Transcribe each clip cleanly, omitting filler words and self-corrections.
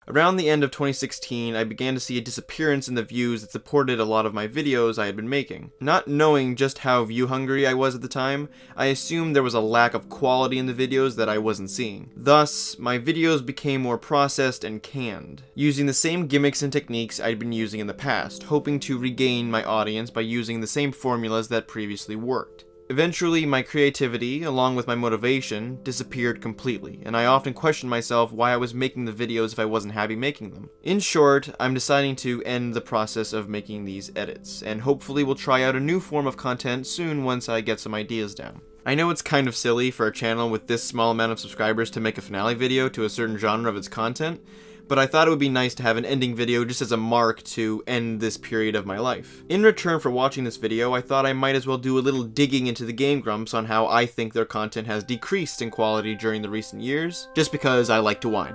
Around the end of 2016, I began to see a disappearance in the views that supported a lot of my videos I had been making. Not knowing just how view hungry I was at the time, I assumed there was a lack of quality in the videos that I wasn't seeing. Thus, my videos became more processed and canned, using the same gimmicks and techniques I'd been using in the past, hoping to regain my audience by using the same formulas that previously worked. Eventually, my creativity, along with my motivation, disappeared completely, and I often questioned myself why I was making the videos if I wasn't happy making them. In short, I'm deciding to end the process of making these edits, and hopefully we'll try out a new form of content soon once I get some ideas down. I know it's kind of silly for a channel with this small amount of subscribers to make a finale video to a certain genre of its content, but I thought it would be nice to have an ending video just as a mark to end this period of my life. In return for watching this video, I thought I might as well do a little digging into the Game Grumps on how I think their content has decreased in quality during the recent years, just because I like to whine.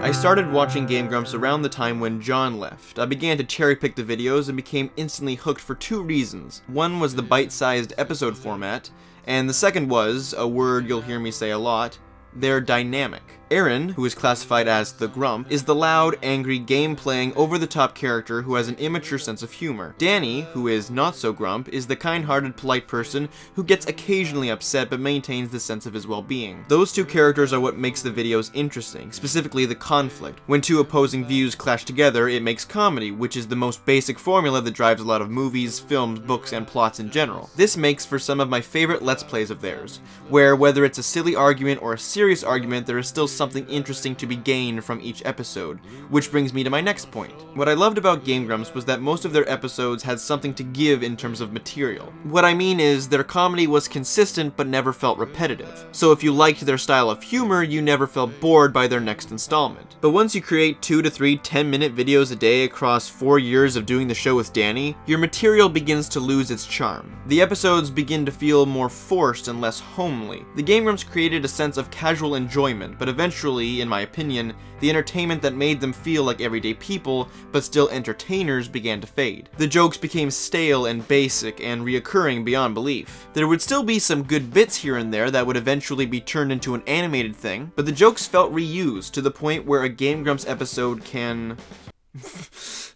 I started watching Game Grumps around the time when John left. I began to cherry pick the videos and became instantly hooked for two reasons. One was the bite-sized episode format, and the second was, a word you'll hear me say a lot, they're dynamic. Aaron, who is classified as the Grump, is the loud, angry, game-playing, over-the-top character who has an immature sense of humor. Danny, who is not so Grump, is the kind-hearted, polite person who gets occasionally upset but maintains the sense of his well-being. Those two characters are what makes the videos interesting, specifically the conflict. When two opposing views clash together, it makes comedy, which is the most basic formula that drives a lot of movies, films, books, and plots in general. This makes for some of my favorite Let's Plays of theirs, where whether it's a silly argument or a serious argument, there is still something interesting to be gained from each episode, which brings me to my next point. What I loved about Game Grumps was that most of their episodes had something to give in terms of material. What I mean is, their comedy was consistent but never felt repetitive. So if you liked their style of humor, you never felt bored by their next installment. But once you create 2 to 3 10-minute videos a day across 4 years of doing the show with Danny, your material begins to lose its charm. The episodes begin to feel more forced and less homely. The Game Grumps created a sense of casual enjoyment, but eventually, in my opinion, the entertainment that made them feel like everyday people, but still entertainers, began to fade. The jokes became stale and basic and reoccurring beyond belief. There would still be some good bits here and there that would eventually be turned into an animated thing, but the jokes felt reused to the point where a Game Grumps episode can...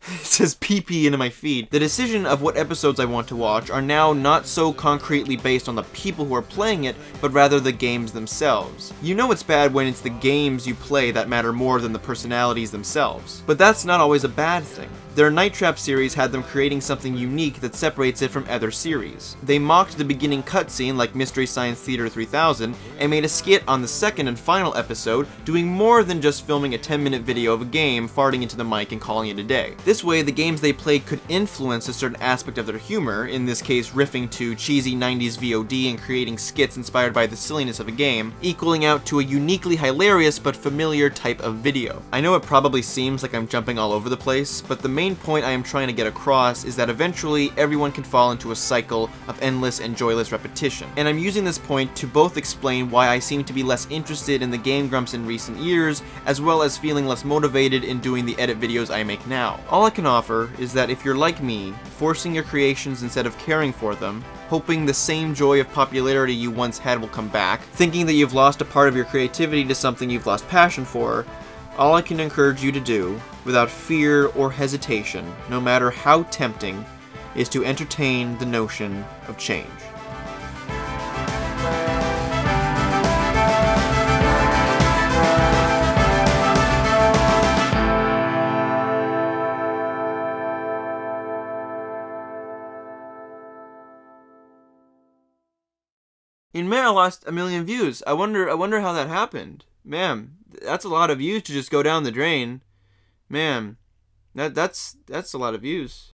It says pee-pee into my feed. The decision of what episodes I want to watch are now not so concretely based on the people who are playing it, but rather the games themselves. You know it's bad when it's the games you play that matter more than the personalities themselves. But that's not always a bad thing. Their Night Trap series had them creating something unique that separates it from other series. They mocked the beginning cutscene like Mystery Science Theater 3000 and made a skit on the second and final episode, doing more than just filming a 10-minute video of a game, farting into the mic and calling it a day. This way, the games they played could influence a certain aspect of their humor, in this case riffing to cheesy 90s VOD and creating skits inspired by the silliness of a game, equaling out to a uniquely hilarious but familiar type of video. I know it probably seems like I'm jumping all over the place, but the main point I am trying to get across is that eventually everyone can fall into a cycle of endless and joyless repetition. And I'm using this point to both explain why I seem to be less interested in the Game Grumps in recent years, as well as feeling less motivated in doing the edit videos I make now. All I can offer is that if you're like me, forcing your creations instead of caring for them, hoping the same joy of popularity you once had will come back, thinking that you've lost a part of your creativity to something you've lost passion for, all I can encourage you to do, without fear or hesitation, no matter how tempting, is to entertain the notion of change. In May, I lost 1 million views. I wonder how that happened. Man, that's a lot of views to just go down the drain. Man, that's a lot of views.